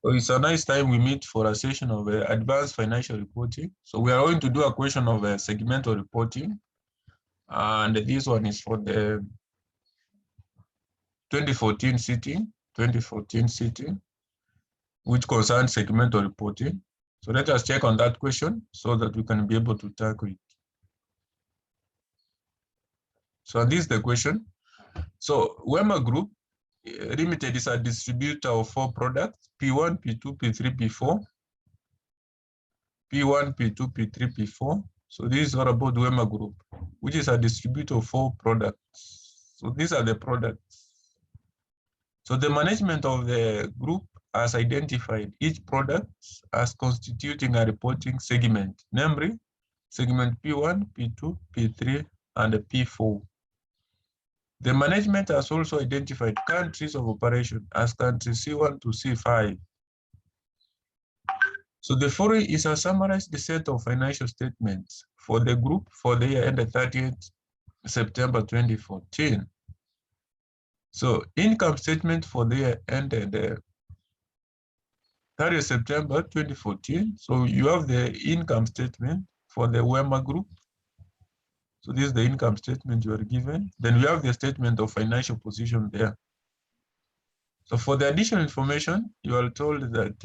So it's a nice time we meet for a session of advanced financial reporting. So we are going to do a question of segmental reporting. And this one is for the 2014 sitting, which concerns segmental reporting. So let us check on that question so that we can be able to tackle it. So this is the question. So Wema Group Limited is a distributor of 4 products, P1, P2, P3, P4. P1, P2, P3, P4. So this is all about Wema Group, which is a distributor of 4 products. So these are the products. So the management of the group has identified each product as constituting a reporting segment, namely segment P1, P2, P3, and P4. The management has also identified countries of operation as countries C1 to C5. So the following is a summarized set of financial statements for the group for the year ended 30th September 2014. So income statement for the year ended 30th September 2014. So you have the income statement for the Wema Group. So this is the income statement you are given. Then we have the statement of financial position there. So for the additional information, you are told that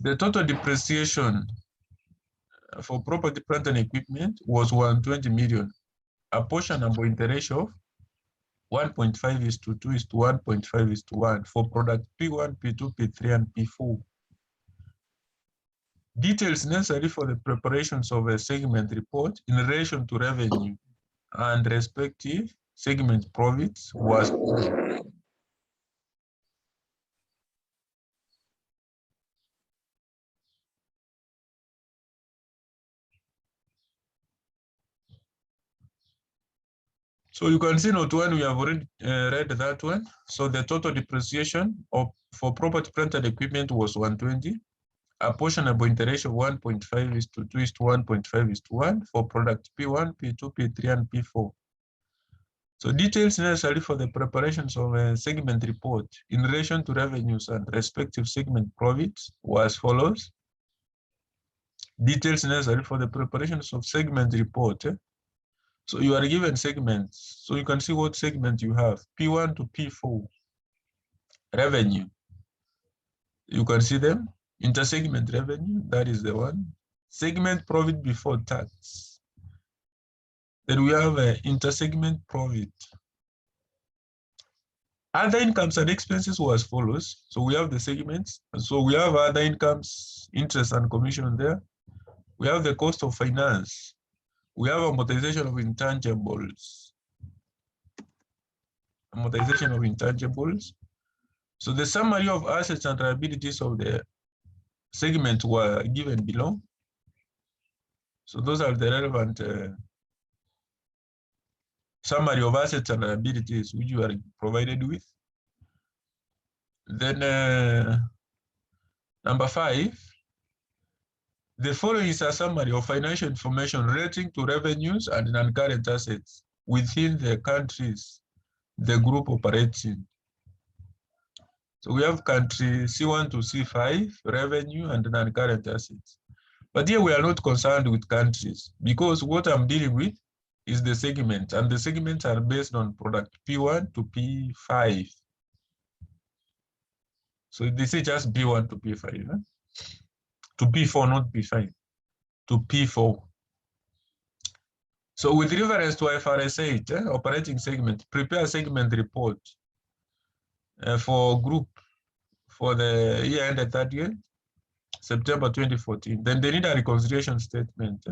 the total depreciation for property, plant, and equipment was 120 million, apportionable in the ratio of 1.5:2 is to 1.5:1 for product P1, P2, P3, and P4. Details necessary for the preparations of a segment report in relation to revenue and respective segment profits was so you can see note 1, we have already read that one. So the total depreciation for property, plant, and equipment was 120. Apportionable in the ratio of 1.5:2 is to 1.5:1 for product P1, P2, P3, and P4. So details necessary for the preparations of a segment report in relation to revenues and respective segment profits were as follows. Details necessary for the preparations of segment report. So you are given segments. So you can see what segment you have, P1 to P4. Revenue. You can see them. Intersegment revenue, that is the one. Segment profit before tax. Then we have intersegment profit. Other incomes and expenses were as follows. So we have the segments. So we have other incomes, interest and commission there. We have the cost of finance. We have amortization of intangibles. Amortization of intangibles. So the summary of assets and liabilities of the segment were given below. So those are the relevant summary of assets and liabilities which you are provided with. Then number 5, the following is a summary of financial information relating to revenues and non-current assets within the countries the group operates in. So we have country C1 to C5, revenue and non-current assets. But here we are not concerned with countries because what I'm dealing with is the segment, and the segments are based on product P1 to P5. So this is just P1 to P5. To P4, not P5, to P4. So with reference to IFRS 8, operating segment, prepare segment report for group for the year ended 30th September 2014. Then they need a reconciliation statement.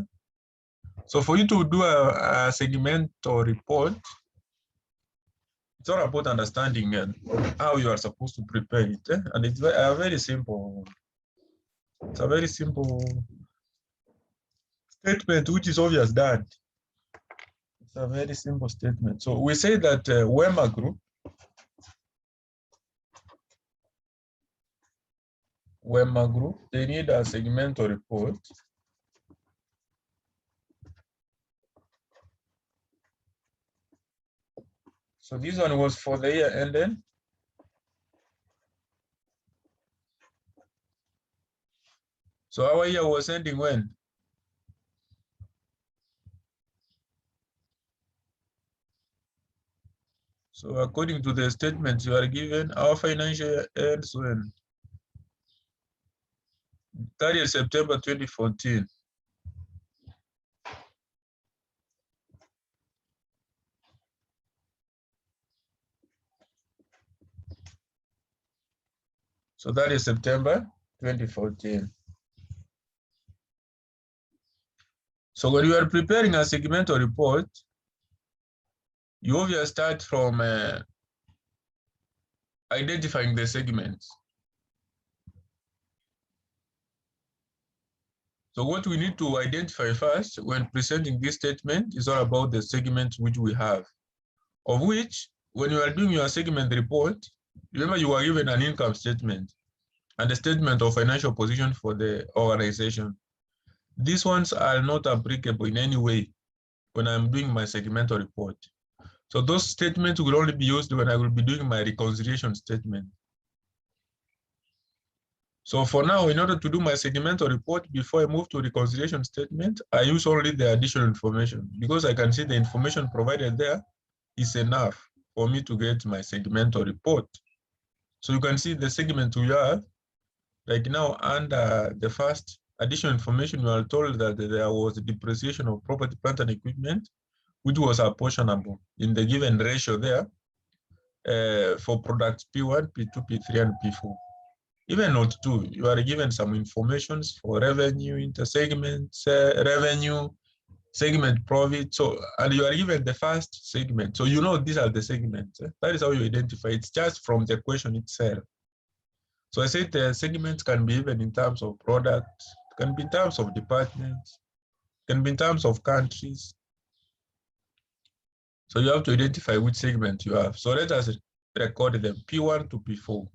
So for you to do a segmental report, it's all about understanding how you are supposed to prepare it. And it's a very simple, it's a very simple statement, which is obvious that it's a very simple statement. So we say that Wema Group they need a segmental report. So this one was for the year ended So our year was ending when? So according to the statements you are given, our financial year ends when? 30th September 2014. So that is September 2014. So when you are preparing a segmental report, you obviously start from identifying the segments. So what we need to identify first when presenting this statement is all about the segments which we have, of which when you are doing your segment report, remember you are given an income statement and a statement of financial position for the organization. These ones are not applicable in any way when I'm doing my segmental report. So those statements will only be used when I will be doing my reconciliation statement. So for now, in order to do my segmental report, before I move to reconciliation statement, I use only the additional information because I can see the information provided there is enough for me to get my segmental report. So you can see the segment we have, like now under the first additional information, we are told that there was depreciation of property, plant, and equipment, which was apportionable in the given ratio there for products P1, P2, P3, and P4. Even note 2, you are given some information for revenue, intersegment revenue, segment profit. So, and you are given the first segment. So you know these are the segments. That is how you identify. It's just from the question itself. So I said the segments can be even in terms of products, can be in terms of departments, can be in terms of countries. So you have to identify which segment you have. So let us record them P1 to P4.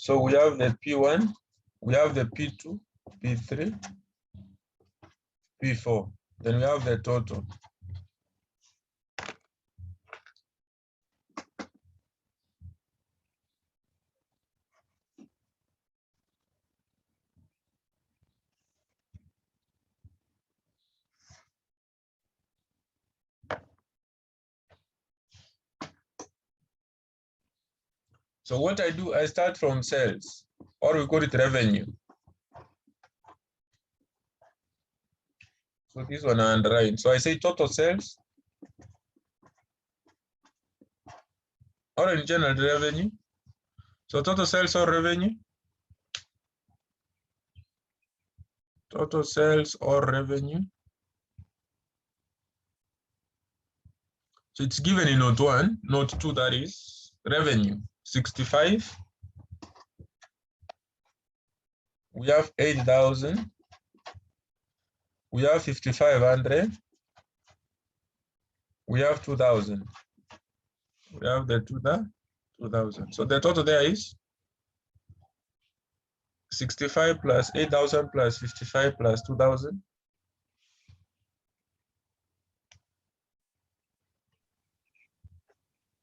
So we have the P1, we have the P2, P3, P4. Then we have the total. So what I do, I start from sales, or we call it revenue. So this one I underline. So I say total sales, or in general revenue. So total sales or revenue. Total sales or revenue. So it's given in note 1, note 2, that is revenue, 65. We have 8,000. We have 5,500. We have 2,000. We have the 2,000. So the total there is 65 plus 8,000 plus 55 plus 2,000.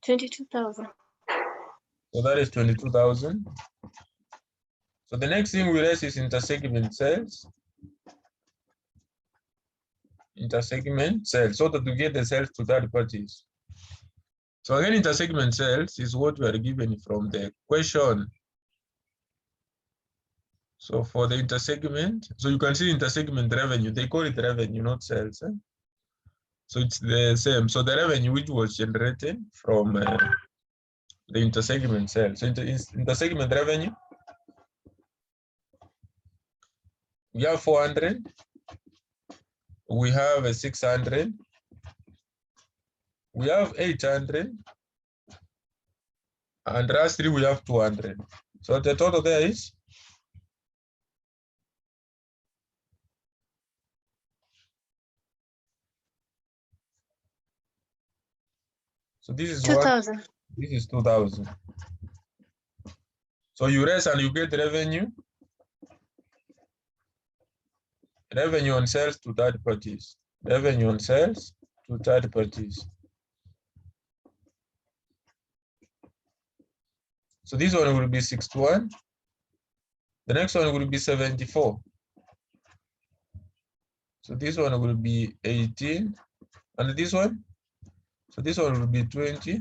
22,000. So that is 22,000. So the next thing we raise is intersegment sales. Intersegment sales, so that we get the sales to third parties. So again, intersegment sales is what we are given from the question. So for the intersegment, so you can see intersegment revenue, they call it revenue, not sales. So it's the same. So the revenue which was generated from the intersegment sale. So intersegment revenue, we have 400, we have a 600, we have 800, and lastly we have 200. So the total there is so this is 2,000. This is 2,000. So you raise and you get revenue. Revenue on sales to third parties. Revenue on sales to third parties. So this one will be 61. The next one will be 74. So this one will be 18. And this one? So this one will be 20.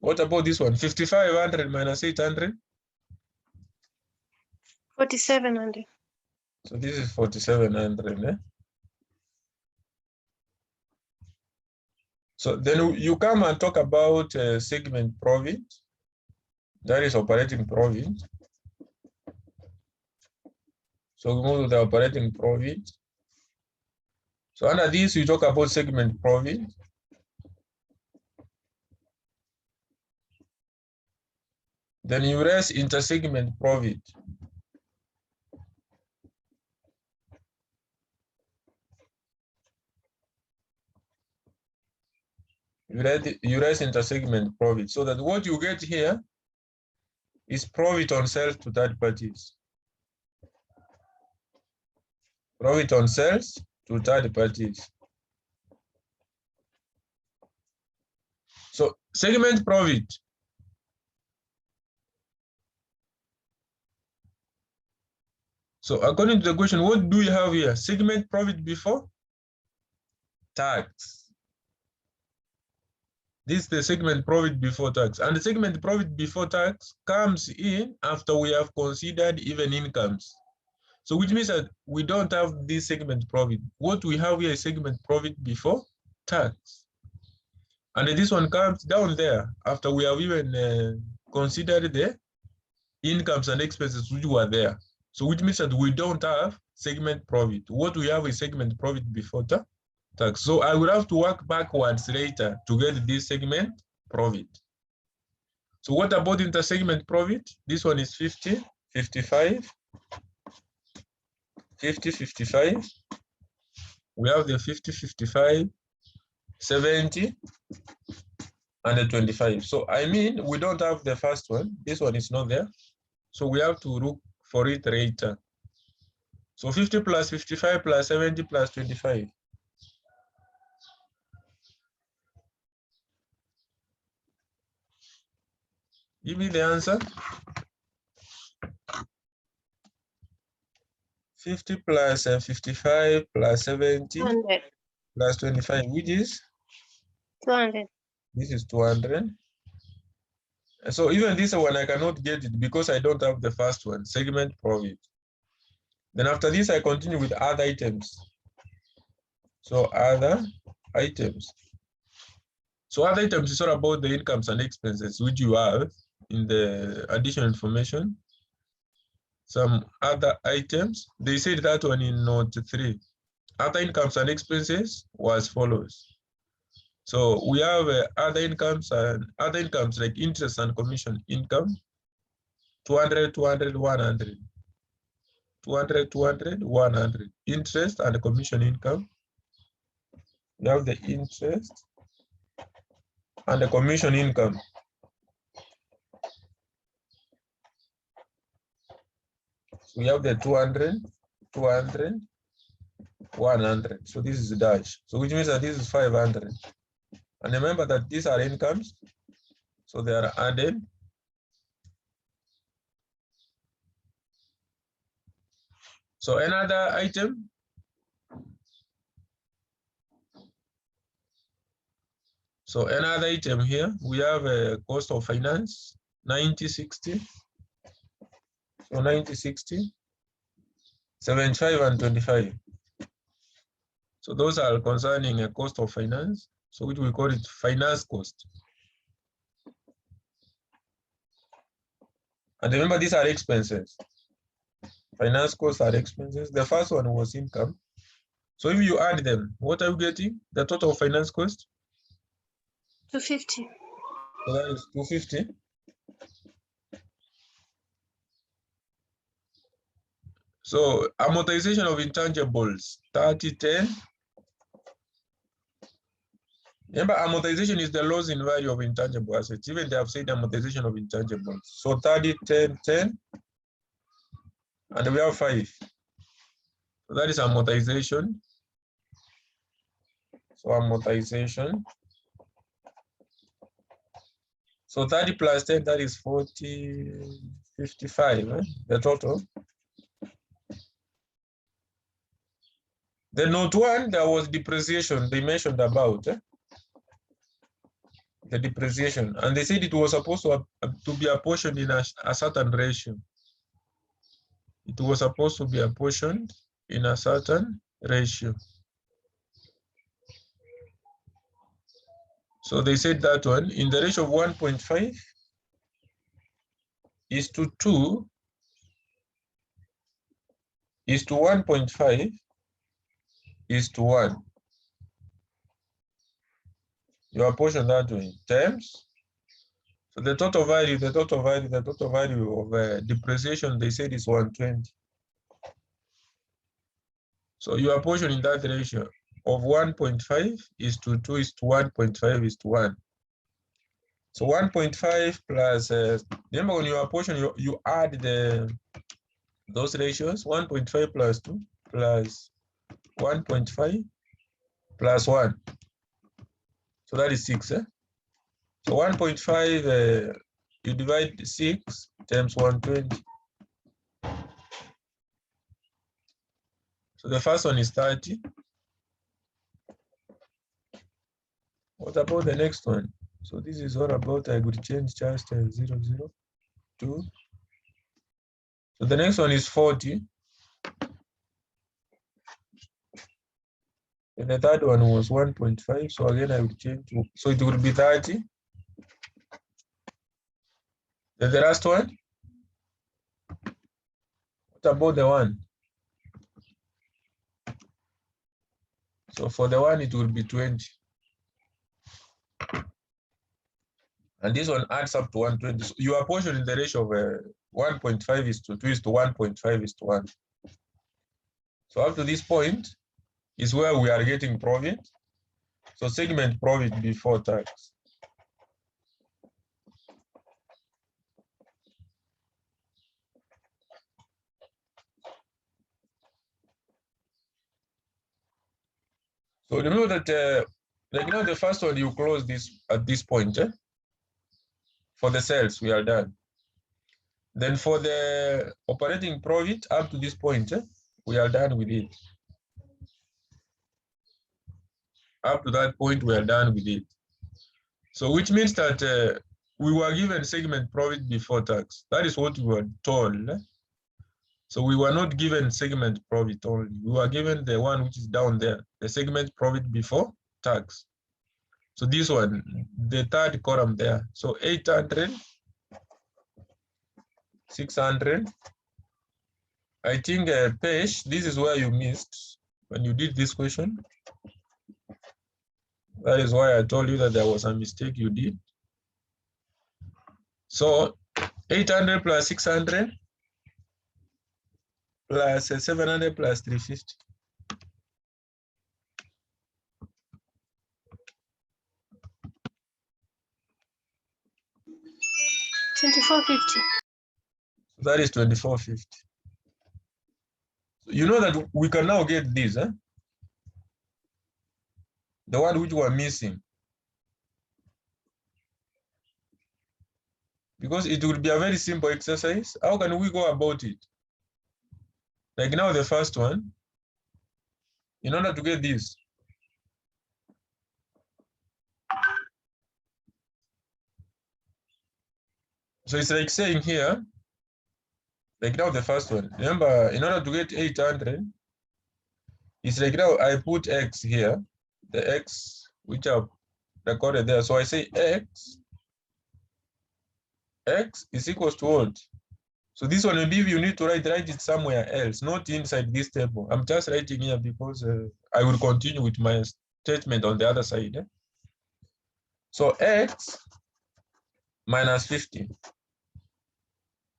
What about this one? 5,500 minus 800? 4,700. So this is 4,700. Eh? So then you come and talk about segment profit. That is operating profit. So we move to the operating profit. So under this, we talk about segment profit. Then you raise intersegment profit. You raise intersegment profit. So that what you get here is profit on sales to third parties. Profit on sales to third parties. So segment profit. So according to the question, what do we have here? Segment profit before tax. This is the segment profit before tax. And the segment profit before tax comes in after we have considered even incomes. So which means that we don't have this segment profit. What we have here is segment profit before tax. And this one comes down there after we have even considered the incomes and expenses which were there. So which means that we don't have segment profit. What we have is segment profit before tax. So I will have to work backwards later to get this segment profit. So what about intersegment profit? This one is 50, 55, 50, 55. We have the 50, 55, 70, and the 25. So I mean, we don't have the first one. This one is not there. So we have to look for it later. So 50 plus 55 plus 70 plus 25. Give me the answer. 50 plus 55 plus 70 200. plus 25, which is? 200. This is 200. So even this one, I cannot get it because I don't have the first one, segment profit. Then after this, I continue with other items. So other items. So other items is all about the incomes and expenses which you have in the additional information. Some other items, they said that one in note 3. Other incomes and expenses was follows. So we have other incomes like interest and commission income, 200, 200, 100. 200, 200, 100. Interest and commission income. We have the interest and the commission income. So we have the 200, 200, 100. So this is the dash. So which means that this is 500. And remember that these are incomes. So they are added. So another item. So another item here, we have a cost of finance, 90-60. So 90-60, 75 and 25. So those are concerning a cost of finance, so which we call it finance cost. And remember, these are expenses. Finance costs are expenses. The first one was income. So if you add them, what are you getting? The total finance cost? 250. So that is 250. So amortization of intangibles, 3010. Remember, amortization is the loss in value of intangible assets. Even they have said amortization of intangibles. So 30, 10, 10, and we have 5. So that is amortization. So amortization. So 30 plus 10, that is 40, 55, the total. The note 1, there was depreciation they mentioned about. The depreciation. And they said it was supposed to be apportioned in a certain ratio. It was supposed to be apportioned in a certain ratio. So they said that one in the ratio of 1.5 is to 2 is to 1.5 is to 1. You apportion that way in terms. So the total value of depreciation, they said is 120. So you apportion in that ratio of 1.5 is to 2 is to 1.5 is to 1. So 1.5 plus, remember when you apportion, you add those ratios, 1.5 plus 2 plus 1.5 plus 1. So that is 6. So 1.5, you divide 6 times 120. So the first one is 30. What about the next one? So this is all about, I would change just 0, 0, 2. So the next one is 40. And the third one was 1.5. So again, I will change to, so it will be 30. Then the last one. What about the one? So for the one, it will be 20. And this one adds up to 120. So you are portioned in the ratio of 1.5 is to 2 is to 1.5 is to 1. So up to this point is where we are getting profit. So segment profit before tax. So remember that like now the first one you close this at this point. For the sales, we are done. Then for the operating profit up to this point, we are done with it. Up to that point, we are done with it. So which means that we were given segment profit before tax. That is what we were told. So we were not given segment profit only. We were given the one which is down there, the segment profit before tax. So this one, the third column there. So 800, 600. I think Pesh, this is where you missed when you did this question. That is why I told you that there was a mistake you did. So 800 plus 600 plus 700 plus 350. $24.50. That is 2450. So you know that we can now get this, the one which we are missing. Because it will be a very simple exercise. How can we go about it? Like now the first one, in order to get this, so it's like saying here, like now the first one, remember, in order to get 800, It's like now I put X here, the X which are recorded there. So I say X is equals to what? So this one, maybe you need to write it somewhere else, not inside this table. I'm just writing here because I will continue with my statement on the other side. So X minus 50,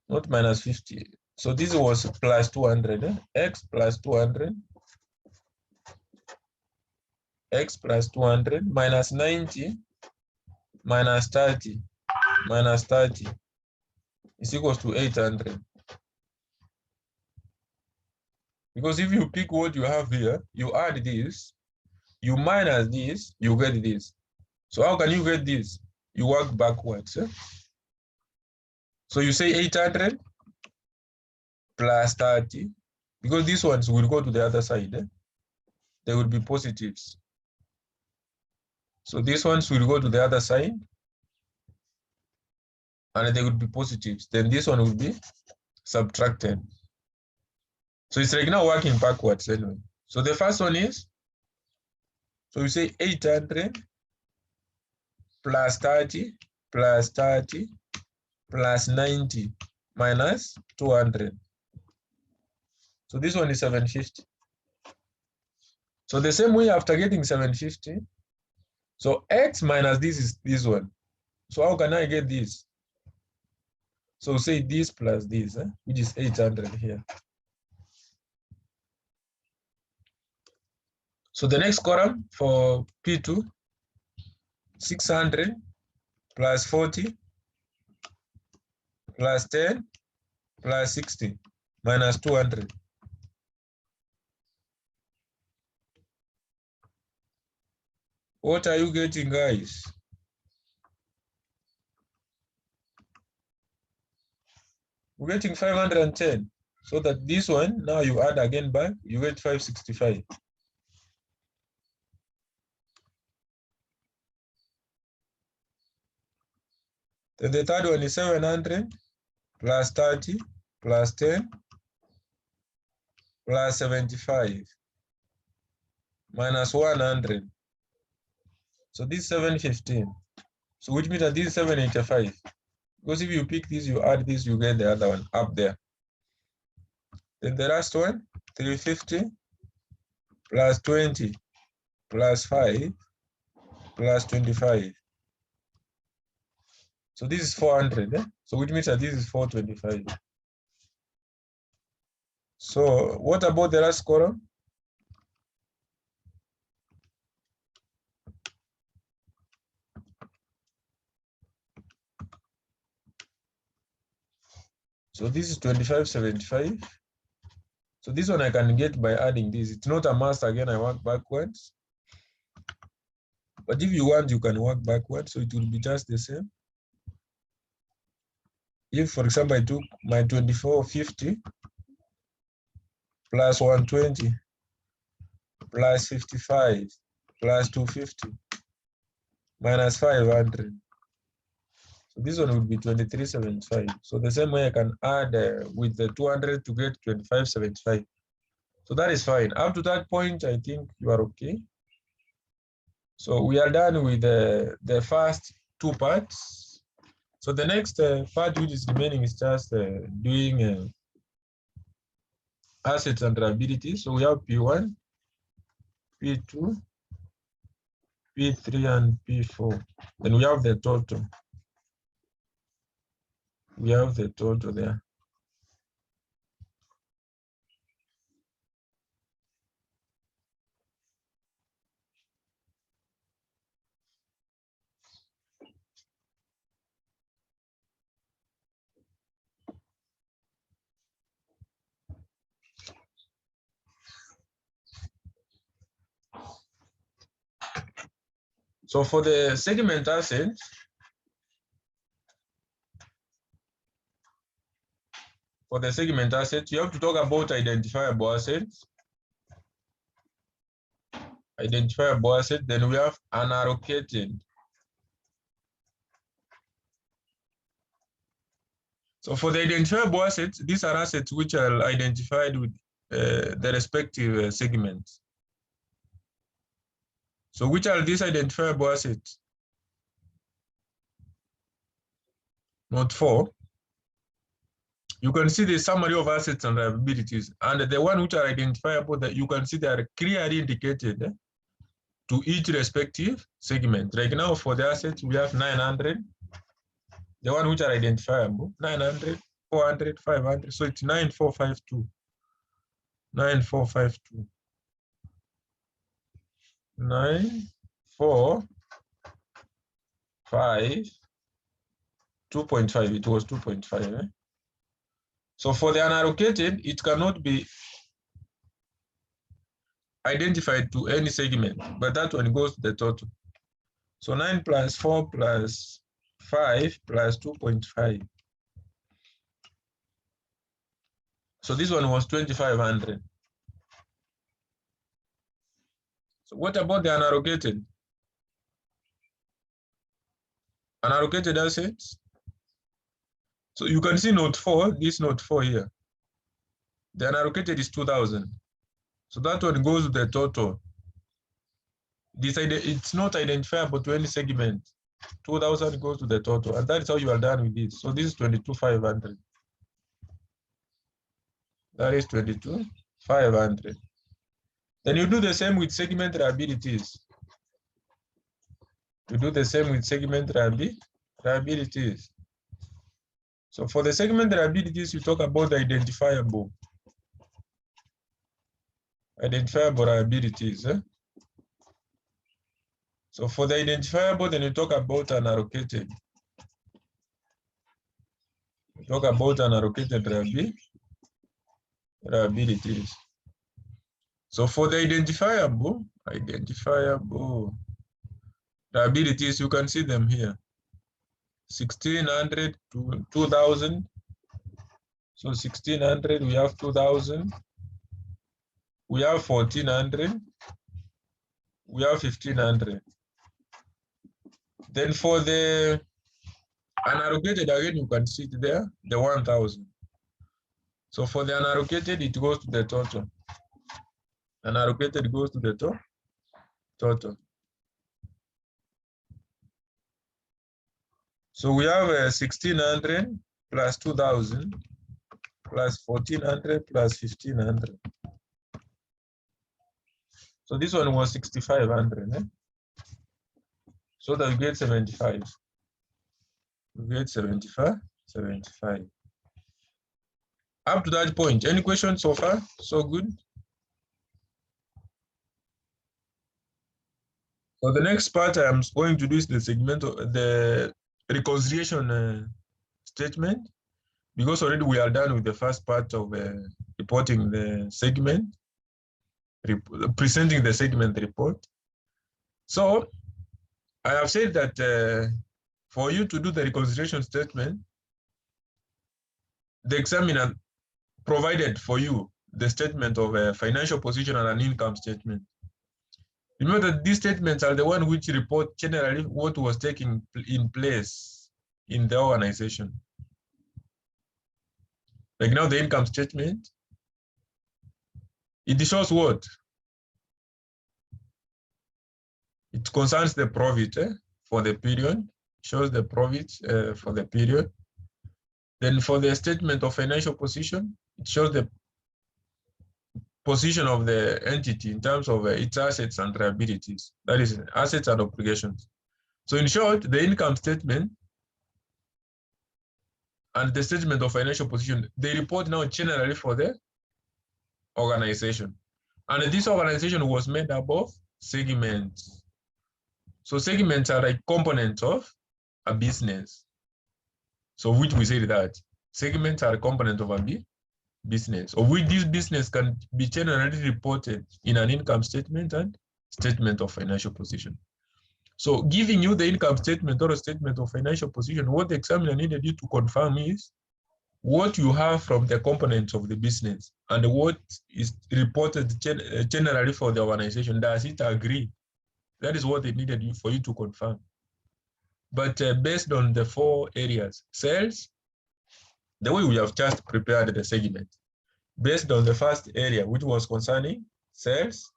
not minus 50. So this was plus 200, X plus 200, X plus 200 minus 90 minus 30 minus 30 is equals to 800. Because if you pick what you have here, you add this, you minus this, you get this. So how can you get this? You work backwards. So you say 800 plus 30, because these ones will go to the other side. They will be positives. So these ones will go to the other side, and they will be positives. Then this one will be subtracted. So it's like now working backwards anyway. So the first one is, so you say 800 plus 30 plus 30 plus 90 minus 200. So this one is 750. So the same way after getting 750, so X minus this is this one. So how can I get this? So say this plus this, which is 800 here. So the next column for P2, 600 plus 40 plus 10 plus 60 minus 200. What are you getting, guys? We're getting 510. So that this one, now you add again back, you get 565. Then the third one is 700 plus 30 plus 10 plus 75 minus 100. So this is 715. So which means that this is 785. Because if you pick this, you add this, you get the other one up there. Then the last one, 350 plus 20 plus 5 plus 25. So this is 400. So which means that this is 425. So what about the last column? So this is 2575. So this one I can get by adding this. It's not a must. Again, I work backwards. But if you want, you can work backwards. So it will be just the same. If, for example, I took my 2450 plus 120 plus 55 plus 250 minus 500. So this one would be 2375. So the same way I can add with the 200 to get 2575. So that is fine. Up to that point, I think you are okay. So we are done with the first two parts. So the next part which is remaining is just doing assets and liabilities. So we have P1, P2, P3, and P4. Then we have the total. We have the total there. So for the segment assets, you have to talk about identifiable assets. Identifiable asset, then we have unallocated. So for the identifiable assets, these are assets which are identified with the respective segments. So which are these identifiable assets? Note 4. You can see the summary of assets and liabilities, and the one which are identifiable, that you can see they are clearly indicated to each respective segment. Like now for the assets, we have 900, the one which are identifiable, 900, 400, 500. So it's 9452. 9452. 945, 2.5. It was 2.5. So for the unallocated, it cannot be identified to any segment, but that one goes to the total. So 9 plus 4 plus 5 plus 2.5. So this one was 2,500. So what about the unallocated? Unallocated assets. So you can see note 4, this note 4 here. The unallocated is 2,000. So that one goes to the total. It's not identifiable to any segment. 2,000 goes to the total, and that's how you are done with this. So this is 22,500. That is 22,500. Then you do the same with segment liabilities. You do the same with segment liabilities. So for the segment liabilities, you talk about the identifiable liabilities. So for the identifiable, then you talk about unallocated. You talk about unallocated liabilities. So for the identifiable liabilities, you can see them here. 1,600 to 2,000. So 1,600, we have 2,000. We have 1,400. We have 1,500. Then for the unallocated, again, you can see it there, the 1,000. So for the unallocated, it goes to the total. Unallocated goes to the total. So we have 1,600 plus 2,000 plus 1,400 plus 1,500. So this one was 6,500. So that we get 75. We get 75. Up to that point, any questions so far? So good. So the next part I am going to do is the segmental, the reconciliation statement, because already we are done with the first part of reporting the segment, presenting the segment report. So I have said that for you to do the reconciliation statement, the examiner provided for you the statement of a financial position and an income statement. Remember that these statements are the one which report generally what was taking in place in the organization. Like now the income statement, it shows what? It concerns the profit for the period, shows the profit for the period. Then for the statement of financial position, it shows the position of the entity in terms of its assets and liabilities, that is assets and obligations. So in short, the income statement and the statement of financial position, they report now generally for the organization. And this organization was made up of segments. So segments are like components of a business. So which we say that segments are a component of a business, of which this business can be generally reported in an income statement and statement of financial position. So giving you the income statement or a statement of financial position, what the examiner needed you to confirm is what you have from the components of the business and what is reported generally for the organization. Does it agree? That is what they needed you for you to confirm. But based on the 4 areas, sales, the way we have just prepared the segment, based on the first area, which was concerning sales,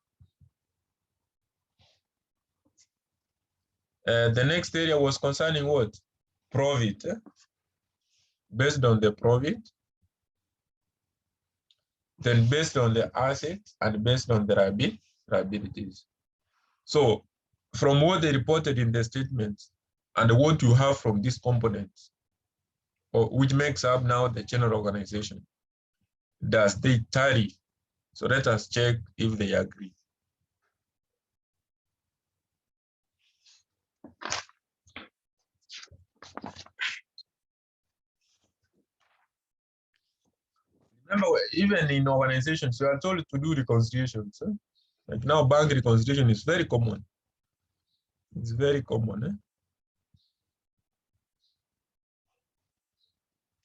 The next area was concerning what? Profit. Based on the profit, then based on the assets, and based on the liabilities. So from what they reported in the statements and what you have from these components, which makes up now the general organization, does they tally? So let us check if they agree. Remember, even in organizations, you are told to do reconciliations. Like now, bank reconciliation is very common. It's very common.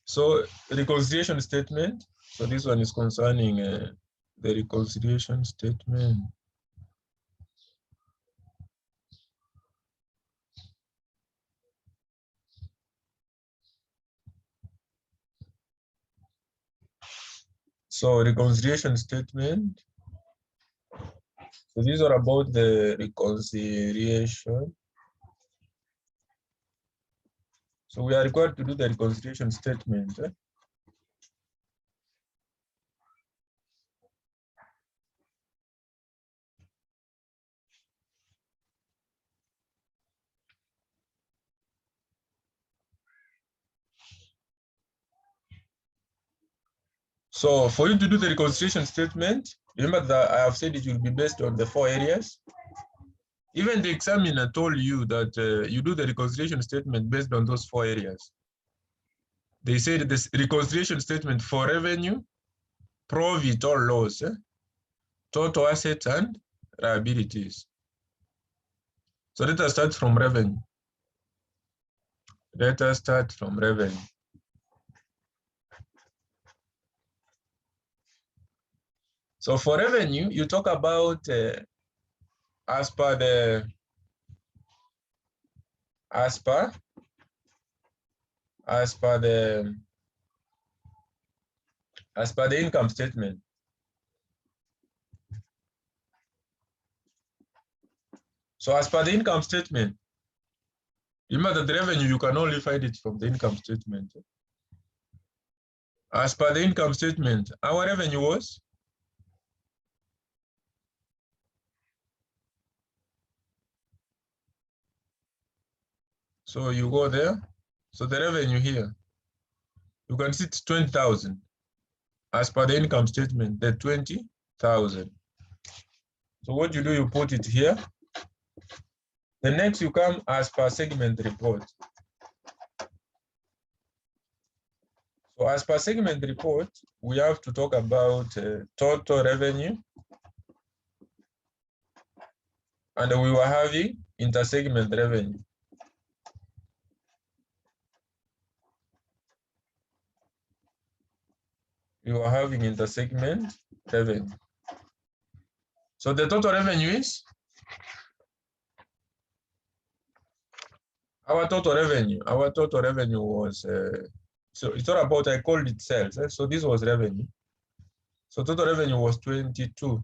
So reconciliation statement. So this one is concerning the reconciliation statement. So reconciliation statement. So these are about the reconciliation. So we are required to do the reconciliation statement. So for you to do the reconciliation statement, remember that I have said it will be based on the 4 areas. Even the examiner told you that you do the reconciliation statement based on those 4 areas. They said this reconciliation statement for revenue, profit or loss, total assets and liabilities. So let us start from revenue. Let us start from revenue. So for revenue, you talk about as per the income statement. So as per the income statement, remember that the revenue, you can only find it from the income statement. As per the income statement, our revenue was? So you go there. So the revenue here, you can see it's 20,000. As per the income statement, the 20,000. So what you do, you put it here. The next you come as per segment report. So as per segment report, we have to talk about total revenue. And we were having inter-segment revenue. We were having inter-segment revenue. So the total revenue is? Our total revenue was, so it's all about, I called it sales. So this was revenue. So total revenue was 22.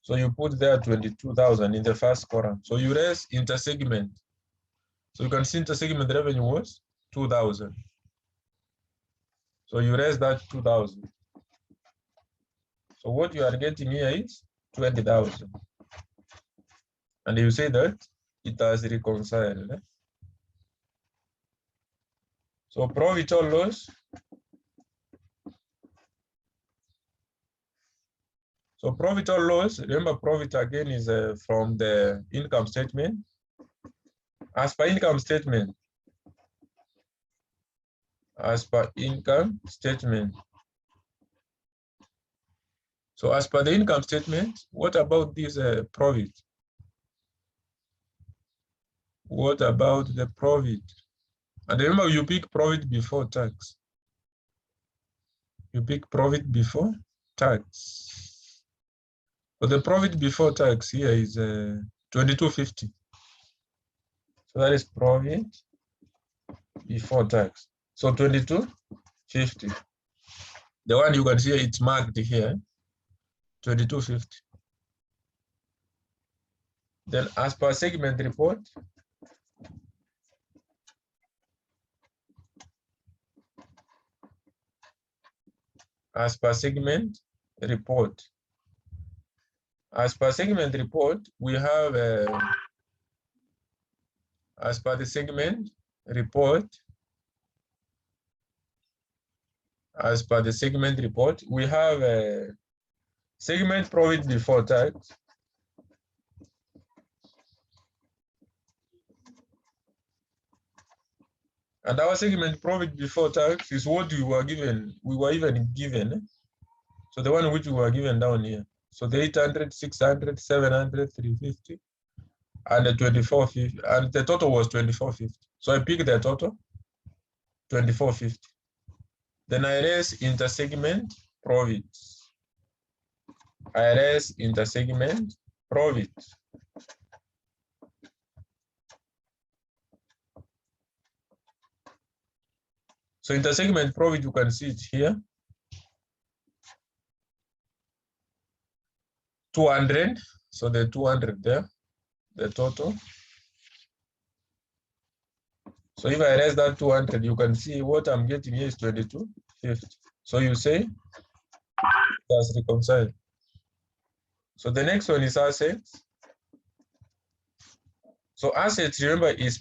So you put there 22,000 in the first column. So you raise inter-segment. So you can see inter-segment revenue was 2,000. So you raise that 2,000. So what you are getting here is 20,000. And you say that it has reconciled. So profit or loss. So profit or loss, remember profit again is from the income statement. As per income statement. So as per the income statement, what about this profit? What about the profit? And remember, you pick profit before tax. You pick profit before tax. So the profit before tax here is 2250. So that is profit before tax. So 2250. The one you can see it's marked here, 2250. Then as per segment report, as per segment report, we have as per the segment report, we have a segment profit before tax. And our segment profit before tax is what we were given. We were even given. So the one which we were given down here. So the 800, 600, 700, 350, and the 2450, and the total was 2450. So I picked the total 2450. Then I raise intersegment profits. I raise intersegment profit. So intersegment profit, you can see it here. 200. So the 200 there, the total. So if I raise that 200, you can see what I'm getting here is 2250. So you say that's reconciled. So the next one is assets. So assets, remember, is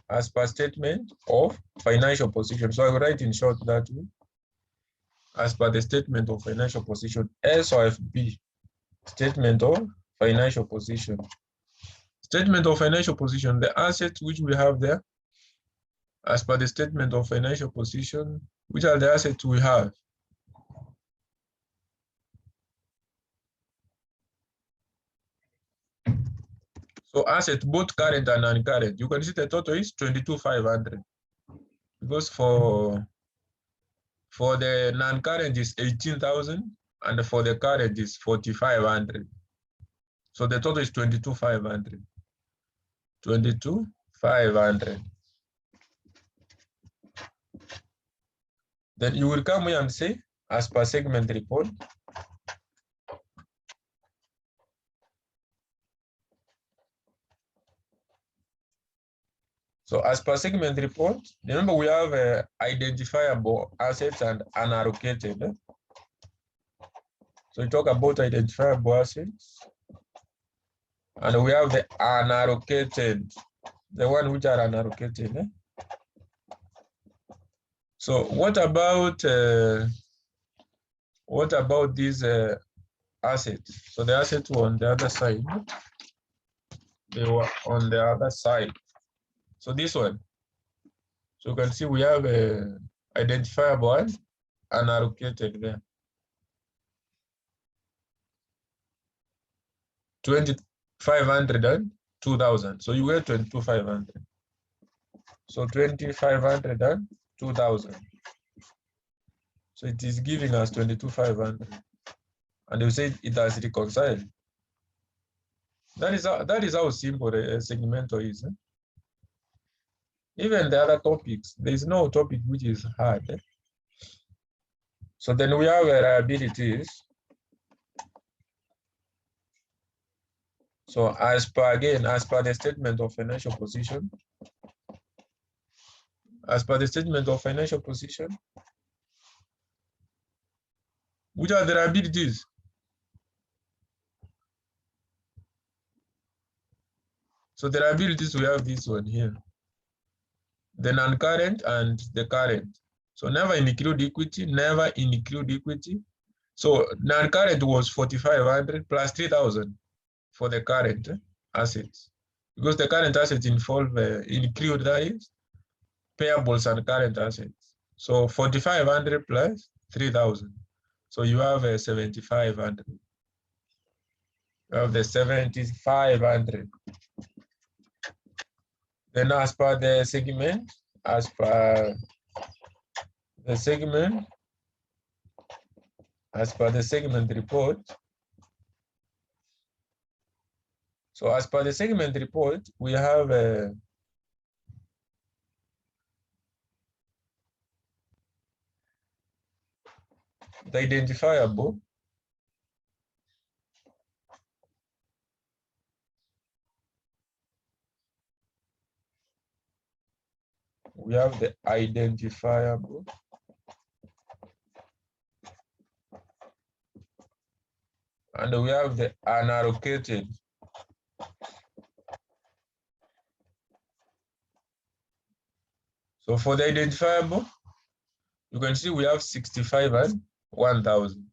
as per statement of financial position. So I will write in short that way. As per the statement of financial position, SOFB, statement of financial position. Statement of financial position, the assets which we have there, as per the statement of financial position, which are the assets we have? So assets, both current and non-current, you can see the total is 22,500. Because for the non-current is 18,000 and for the current is 4,500. So the total is 22,500. 22,500. Then you will come here and say, as per segment report, so as per segment report, remember we have identifiable assets and unallocated. So we talk about identifiable assets, and we have the unallocated, the one which are unallocated. So what about these assets? So the assets were on the other side. They were on the other side. So this one. So you can see we have a identifiable and unallocated there. 2,500 and 2,000. So you get 22,500. So 2,500 and 2,000. So it is giving us 22,500. And you say it has reconciled. That is how simple a segmental is. Even the other topics, there is no topic which is hard. So then we have liabilities. So as per the statement of financial position, which are the liabilities? So the liabilities, we have this one here, the non-current and the current. So never include equity. So non-current was 4,500 plus 3,000 for the current assets, because the current assets include that is payables and current assets. So 4,500 plus 3,000. So you have a 7,500. You have the 7,500. Then as per the segment, report. So as per the segment report, we have the identifiable we have the identifiable, and we have the unallocated. So for the identifiable, you can see we have 65 and 1,000.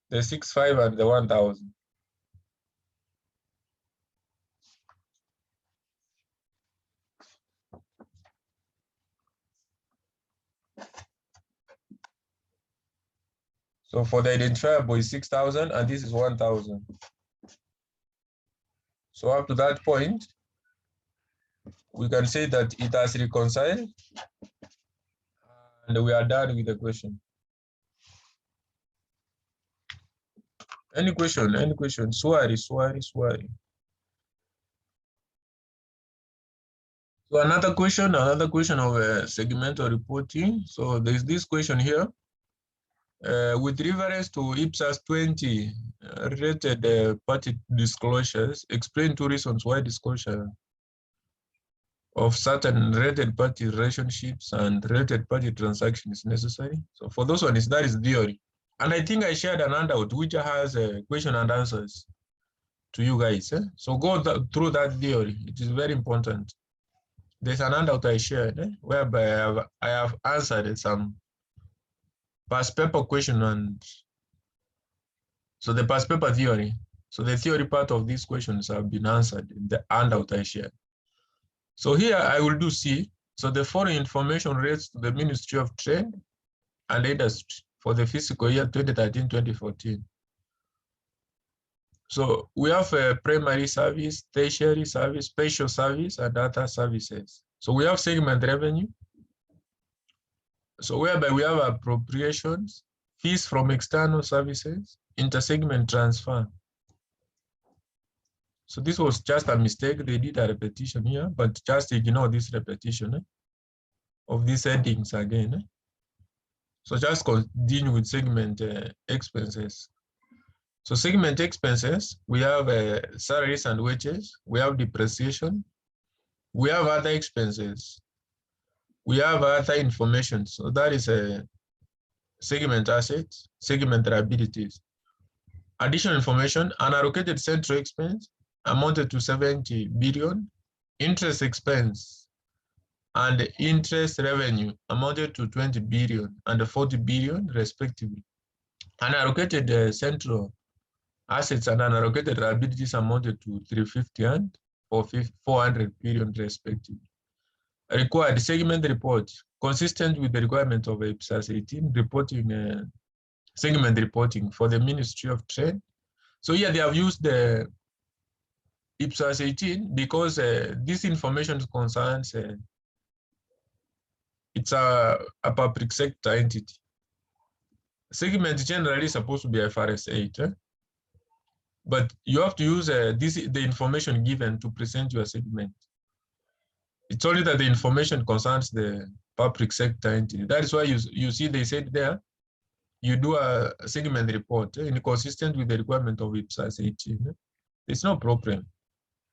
The 65 and the 1,000. So for the identifiable is 6,000 and this is 1,000. So up to that point, we can say that it has reconciled and we are done with the question. Any question, any question? Swari. So another question of segmental reporting. So there's this question here. With reference to IPSAS 20 related party disclosures, explain two reasons why disclosure of certain related party relationships and related party transactions is necessary. So for those ones, that is theory. And I think I shared an handout which has a question and answers to you guys. So go through that theory. It is very important. There's an handout I shared whereby I have answered some past paper question, and so the past paper theory. So the theory part of these questions have been answered in the handout I shared. So here I will do C. So the following information relates to the Ministry of Trade and Industry for the fiscal year 2013-2014. So we have a primary service, tertiary service, special service, and other services. So we have segment revenue. So whereby we have appropriations, fees from external services, intersegment transfer. So this was just a mistake. They did a repetition here, but just ignore this repetition of these headings again. So just continue with segment expenses. So segment expenses, we have salaries and wages, we have depreciation, we have other expenses, we have other information. So that is a segment assets, segment liabilities. Additional information, unallocated central expense amounted to 70 billion, interest expense and interest revenue amounted to 20 billion and 40 billion respectively. Unallocated central assets and unallocated liabilities amounted to 350 and 400 billion respectively. Required segment report consistent with the requirement of IPSAS 18 reporting, segment reporting for the Ministry of Trade. So here they have used the IPSAS 18 because this information concerns it's a public sector entity. Segment generally is supposed to be IFRS 8, but you have to use the information given to present your segment. It's only that the information concerns the public sector entity. That is why you see they said there, you do a segment report inconsistent with the requirement of IPSAS 18. It's no problem.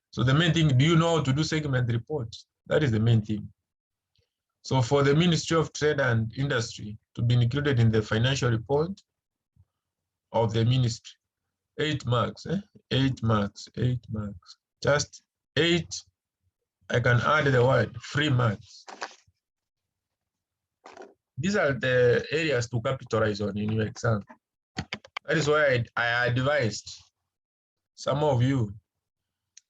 So the main thing, do you know how to do segment reports? That is the main thing. So for the Ministry of Trade and Industry to be included in the financial report of the ministry, 8 marks, 8 marks, 8 marks, just 8. I can add the word 3 marks. These are the areas to capitalize on in your exam. That is why I advised some of you,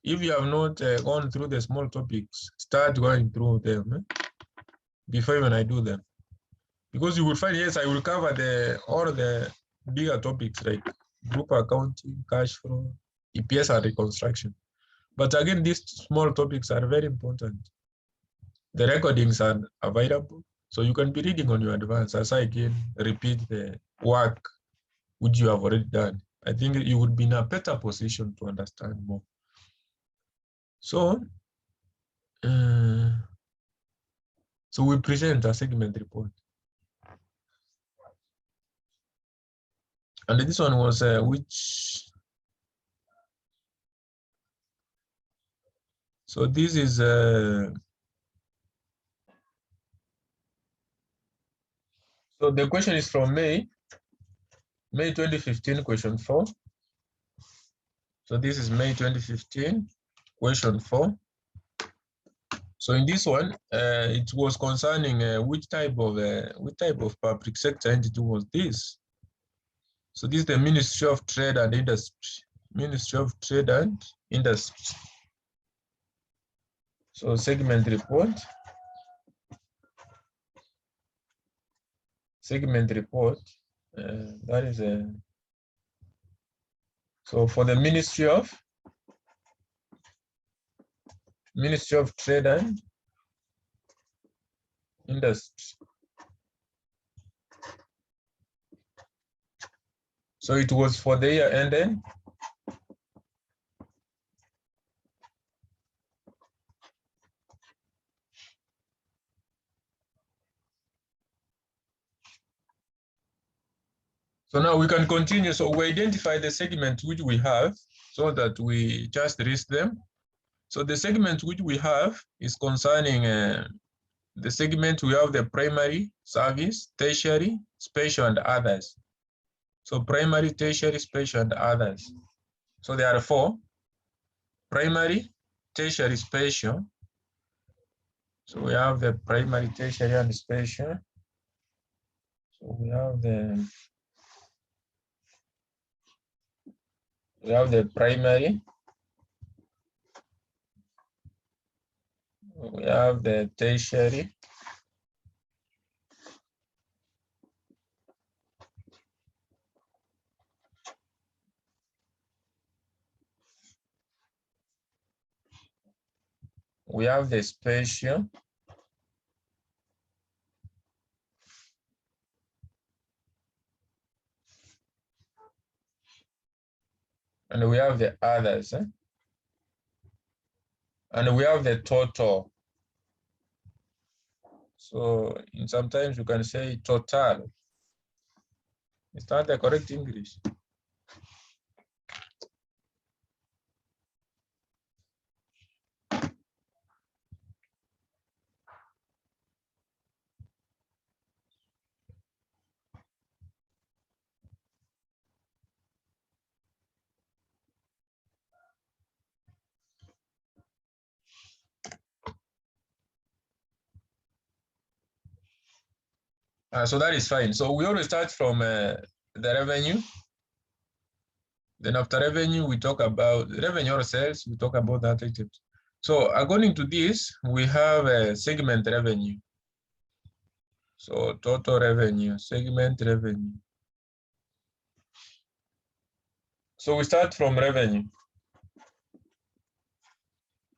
if you have not gone through the small topics, start going through them before even I do them. Because you will find, yes, I will cover all the bigger topics like group accounting, cash flow, EPS and reconstruction. But again, these small topics are very important. The recordings are available, so you can be reading on your advance as I again repeat the work which you have already done. I think you would be in a better position to understand more. So, so we present a segment report. And this one was which, so this is So the question is from May 2015, question 4. So this is May 2015, question 4. So in this one, it was concerning which type of public sector entity was this. So this is the Ministry of Trade and Industry. Ministry of Trade and Industry. So segment report. Segment report. That is a. So for the Ministry of Trade and Industry. So it was for the year ended So now we can continue. So we identify the segment which we have so that we just list them. So the segment which we have is concerning the segment we have the primary, service, tertiary, special, and others. So primary, tertiary, special, and others. So there are 4. Primary, tertiary, special. So we have the primary, tertiary, and special. So we have the primary. We have the tertiary. We have the special. And we have the others. And we have the total. So sometimes you can say total. Is that the correct English? So that is fine. So we always start from the revenue. Then after revenue, we talk about revenue or sales. We talk about that. So according to this, we have a segment revenue. So total revenue, segment revenue. So we start from revenue.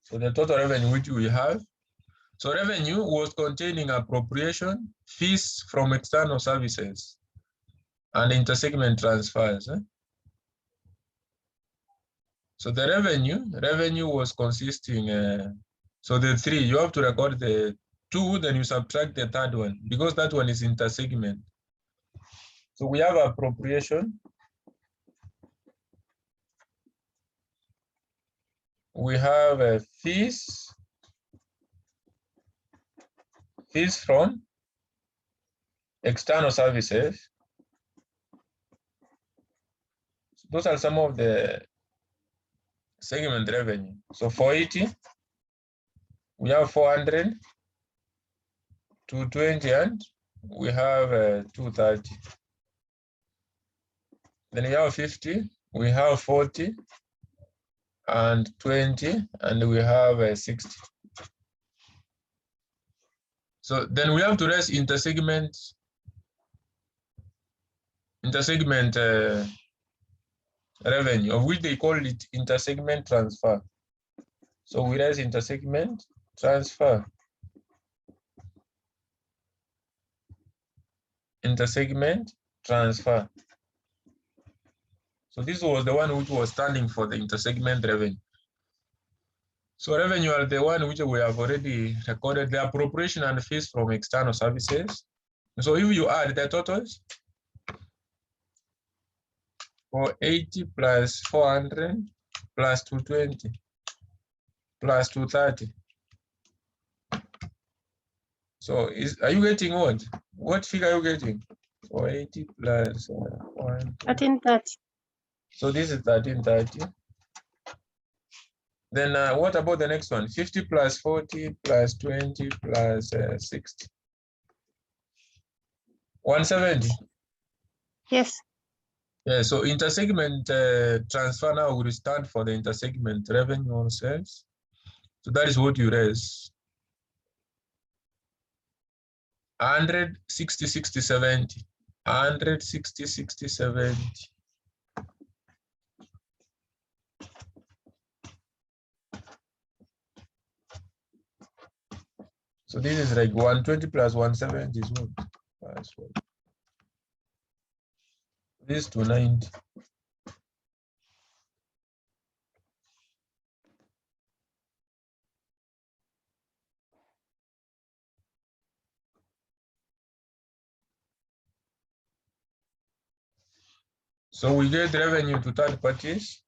So the total revenue which we have. So revenue was containing appropriation, fees from external services, and intersegment transfers. So the revenue was consisting, so the 3, you have to record the 2, then you subtract the third one, because that one is intersegment. So we have appropriation. We have fees from external services. So those are some of the segment revenue. So for 80, we have 400, 220, and we have 230. Then we have 50, we have 40, and 20, and we have 60. So then we have to raise intersegment revenue, of which they call it intersegment transfer. So we raise intersegment transfer. Intersegment transfer. So this was the one which was standing for the intersegment revenue. So revenue are the one which we have already recorded, the appropriation and fees from external services. So if you add the totals, 480 plus 400 plus 220 plus 230. So are you getting what? What figure are you getting? 480 plus 1. 1330. So this is 1330. Then what about the next one? 50 plus 40 plus 20 plus 60. 170. Yes. Yeah, so intersegment transfer now will stand for the intersegment revenue on sales. So that is what you raise. 160, 60, 70. 160, 60, 70. So this is like 120 plus 170 is what? That's what. This is 290. So we get revenue to third parties.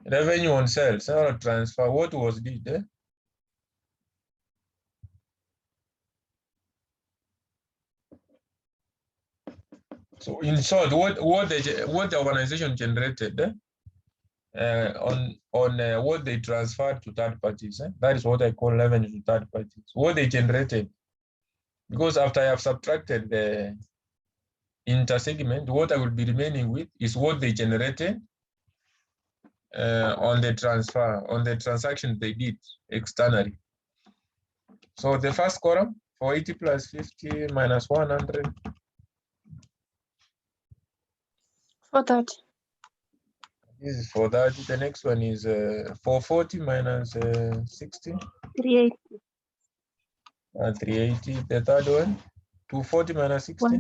Revenue on sales, or transfer, what was did there? So in short, what the organization generated on what they transferred to third parties, that is what I call revenue to third parties. What they generated, because after I have subtracted the intersegment, what I will be remaining with is what they generated on the transfer, on the transaction they did externally. So the first column, 480 plus 50 minus 100. 430. This is 430. The next one is 440 minus 60. 380. 380. The third one, 240 minus 60.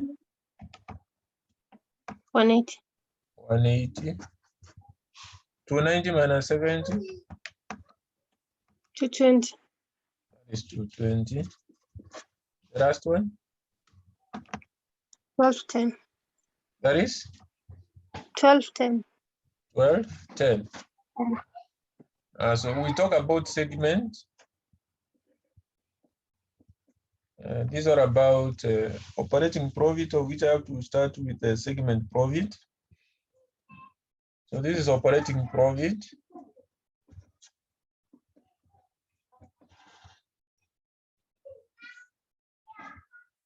180. 180. 290 minus 70. 220. That is 220. The last one, 1210. that is 1210. 1210. So we talk about segment. These are about operating profit, of which I have to start with the segment profit. So this is operating profit.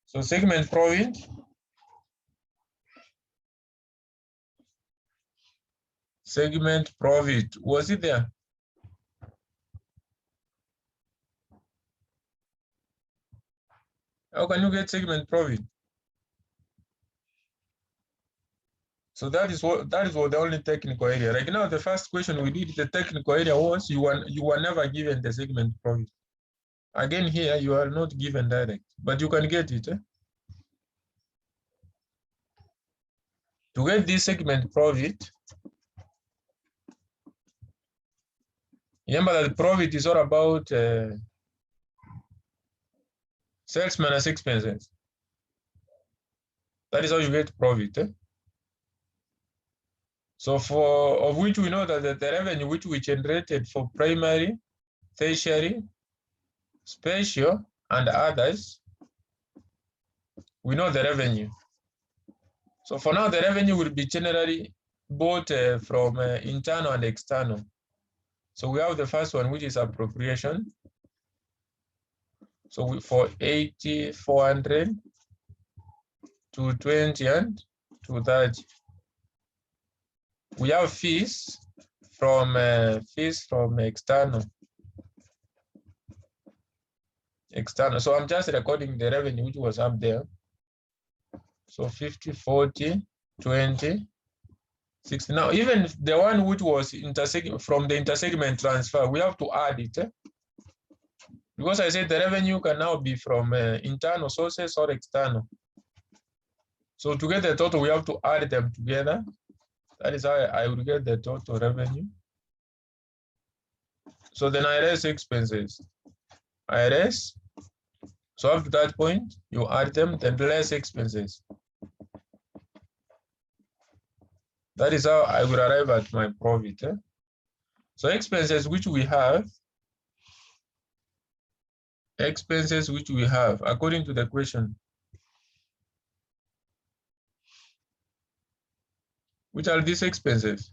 So segment profit. Segment profit, was it there? How can you get segment profit? So that is what the only technical area. Right now, the first question we did, the technical area was you were never given the segment profit. Again, here you are not given direct, but you can get it. To get this segment profit, remember that the profit is all about sales minus expenses. That is how you get profit. So of which we know that the revenue which we generated for primary, tertiary, special, and others, we know the revenue. So for now, the revenue will be generally both from internal and external. So we have the first one, which is appropriation. So for 80, 400, 220, and 230. We have fees from external. So I'm just recording the revenue which was up there. So 50, 40, 20, 60. Now, even the one which was from the intersegment transfer, we have to add it. Because I said the revenue can now be from internal sources or external. So to get the total, we have to add them together. That is how I will get the total revenue. So then I raise expenses. I raise. So up to that point, you add them, then less expenses. That is how I will arrive at my profit. So expenses which we have, according to the question, which are these expenses?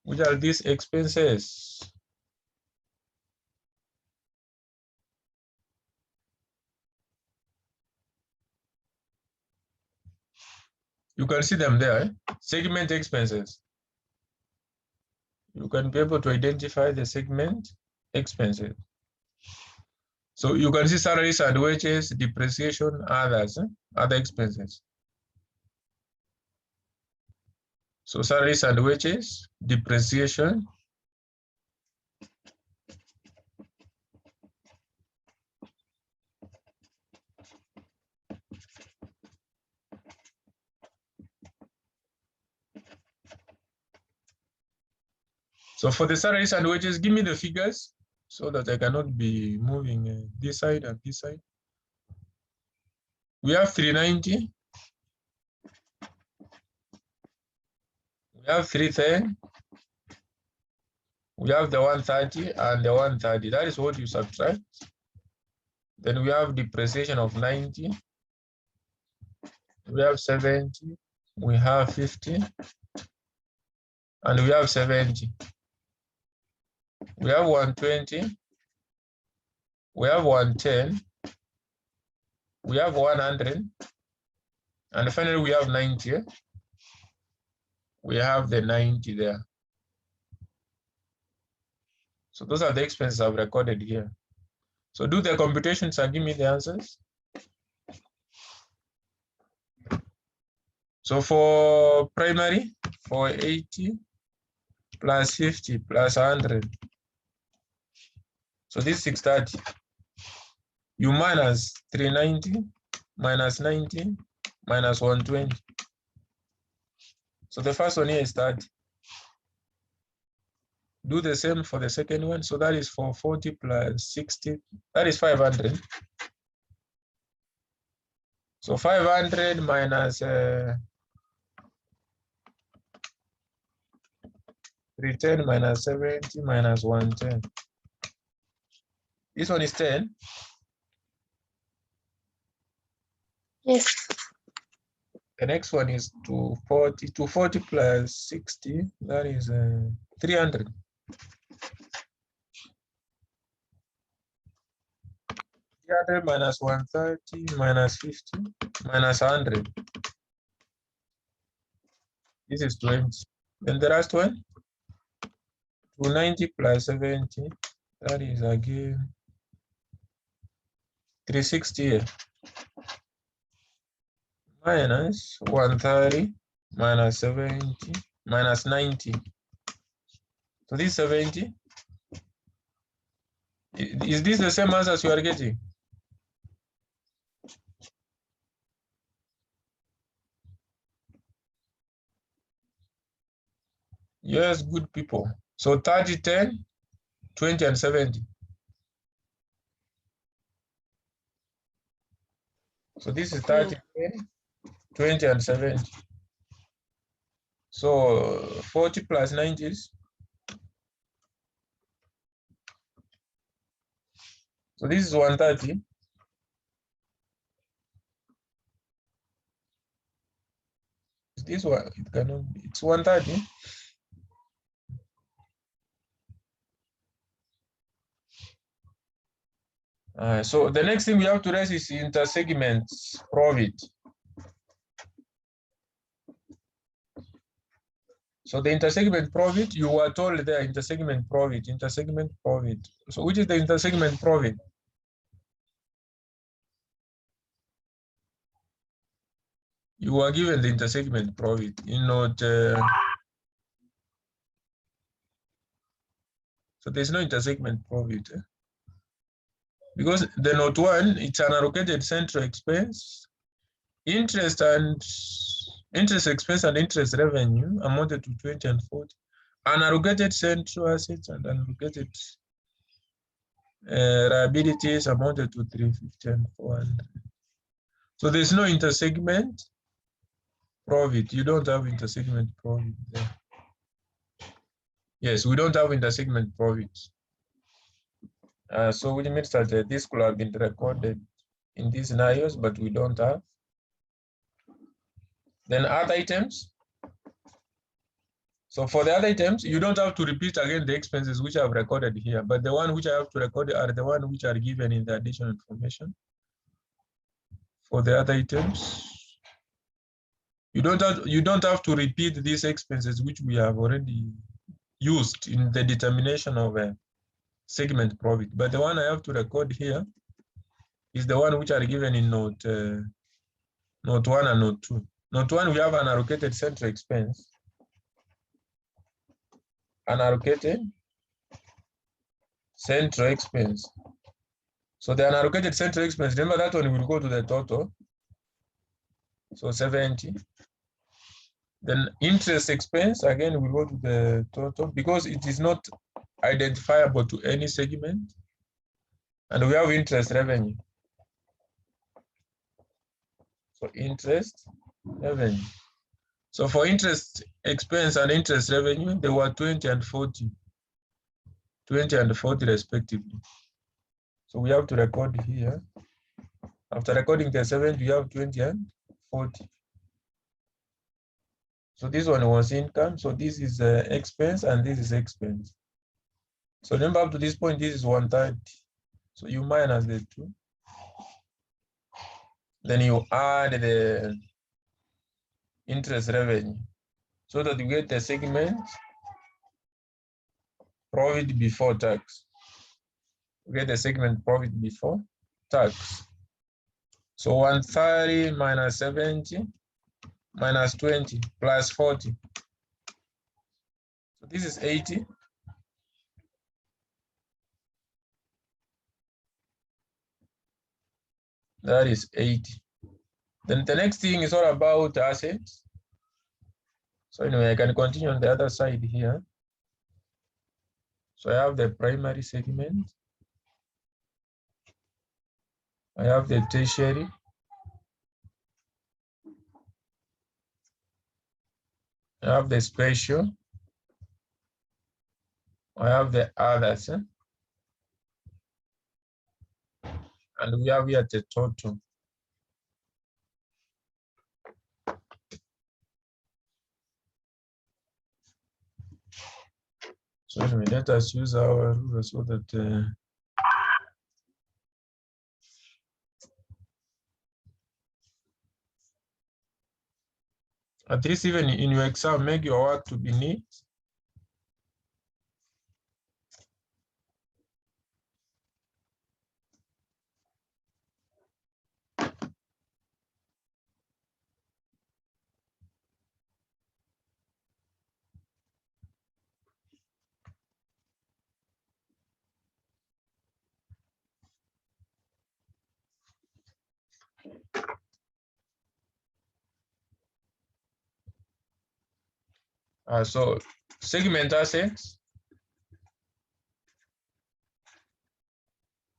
Which are these expenses? You can see them there. Segment expenses. You can be able to identify the segment expenses. So you can see salaries and wages, depreciation, others, other expenses. So salaries and wages, depreciation, so for the salaries and wages, give me the figures so that I cannot be moving this side and this side. We have 390. We have 310. We have the 130 and the 130. That is what you subtract. Then we have depreciation of 90. We have 70. We have 50. And we have 70. We have 120. We have 110. We have 100. And finally, we have 90. We have the 90 there. So those are the expenses I've recorded here. So do the computations and give me the answers. So for primary, for 80 plus 50 plus 100. So this is 630. You minus 390 minus 90 minus 120. So the first one here is 30. Do the same for the second one. So that is for 40 plus 60. That is 500. So 500 minus 310 minus 70 minus 110. This one is 10. Yes. The next one is 240. 240 plus 60. That is 300. 300 minus 130 minus 50 minus 100. This is 20. Then the last one, 290 plus 70. That is again 360 minus 130 minus 70 minus 90. So this 70. Is this the same answer as you are getting? Yes, good people. So 30, 10, 20, and 70. So this is 30, 10, 20, and 70. So 40 plus 90 is. So this is 130. This one, it cannot be. It's 130. So the next thing we have to raise is intersegment profit. So the intersegment profit, you were told there, intersegment profit. So which is the intersegment profit? You were given the intersegment profit in note. So there's no intersegment profit. Because the note 1, it's an allocated central expense, interest expense and interest revenue amounted to 20 and 40. Unallocated central assets and unallocated liabilities amounted to 350 and 400. So there's no intersegment profit. You don't have intersegment profit there. Yes, we don't have intersegment profit. So which means that this could have been recorded in these scenarios, but we don't have. Then other items. So for the other items, you don't have to repeat again the expenses which I've recorded here, but the one which I have to record are the one which are given in the additional information. For the other items, you don't have to repeat these expenses which we have already used in the determination of a segment profit. But the one I have to record here is the one which are given in note 1 and note 2. Note 1, we have an allocated central expense. Unallocated central expense. So the unallocated central expense, remember that one will go to the total. So 70. Then interest expense, again, will go to the total because it is not identifiable to any segment. And we have interest revenue. So interest revenue. So for interest expense and interest revenue, they were 20 and 40. 20 and 40 respectively. So we have to record here. After recording the 70, we have 20 and 40. So this one was income. So this is expense and this is expense. So remember up to this point, this is 130. So you minus the 2. Then you add the interest revenue so that you get the segment profit before tax. You get the segment profit before tax. So 130 minus 70 minus 20 plus 40. So this is 80. That is 80. Then the next thing is all about assets. So anyway, I can continue on the other side here. So I have the primary segment. I have the tertiary. I have the special. I have the others. And we have here the total. So anyway, let us use our ruler so that at least even in your exam, make your work to be neat. So segment assets.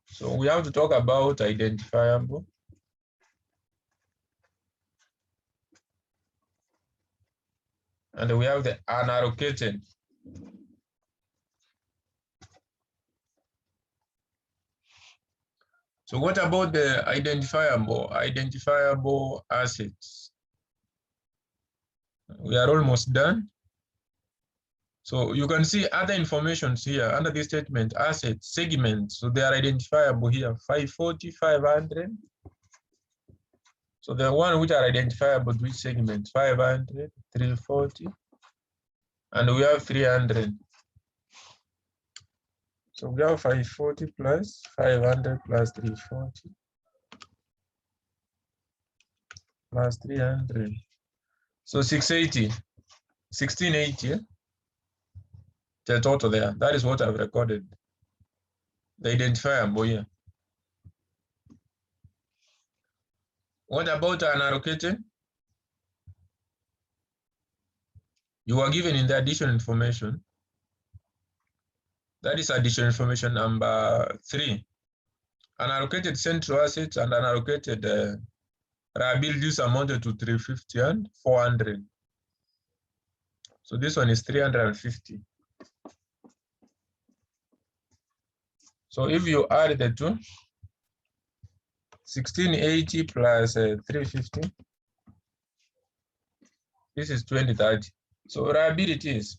So we have to talk about identifiable. And we have the unallocated. So what about the identifiable assets? We are almost done. So you can see other informations here under this statement, assets, segments. So they are identifiable here, 540, 500. So the one which are identifiable to each segment, 500, 340, and we have 300. So we have 540 plus 500 plus 340 plus 300. So 680, 1680. The total there. That is what I've recorded. The identifiable here. What about unallocated? You are given in the additional information. That is additional information number 3. Unallocated central assets and unallocated Liabilities amounted to 350 and 400. So this one is 350. So if you add the two, 1680 plus 350, this is 2030. So liabilities,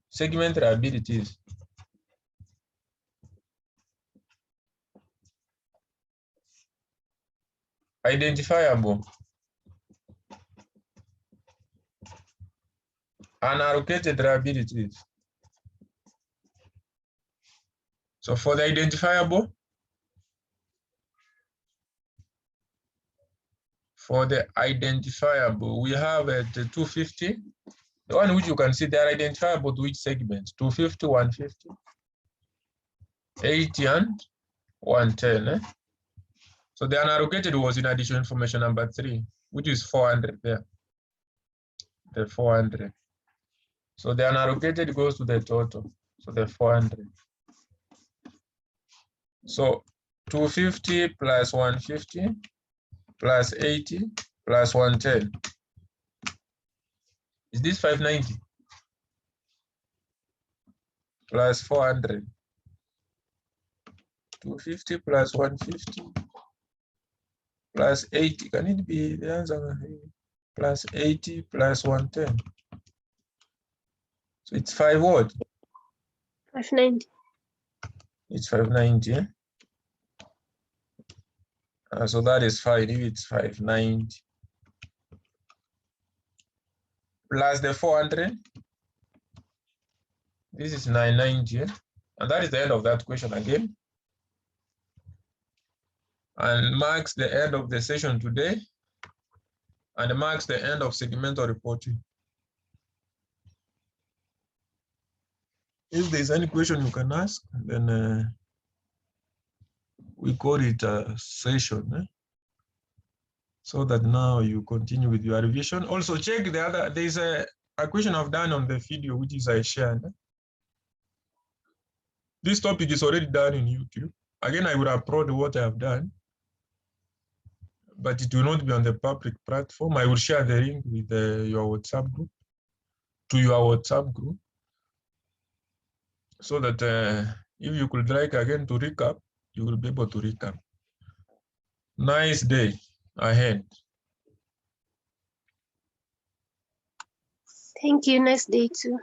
segment liabilities. Identifiable, unallocated liabilities. So for the identifiable, we have the 250. The one which you can see, they are identifiable to which segment? 250, 150, 80, and 110. So the unallocated was in addition information number 3, which is 400 there. The 400. So the unallocated goes to the total. So the 400. So 250 plus 150 plus 80 plus 110. Is this 590? Plus 400. 250 plus 150 plus 80. Can it be the answer? Plus 80 plus 110. So it's 5 what? 590. It's 590. So that is fine if it's 590. Plus the 400. This is 990. And that is the end of that question again. And marks the end of the session today. And marks the end of segmental reporting. If there's any question you can ask, then we call it a session. So that now you continue with your revision. Also check the other, there's a question I've done on the video, which is I shared. This topic is already done in YouTube. Again, I will upload what I have done, but it will not be on the public platform. I will share the link with your WhatsApp group, so that if you could like again to recap, you will be able to recap. Nice day ahead. Thank you. Nice day too.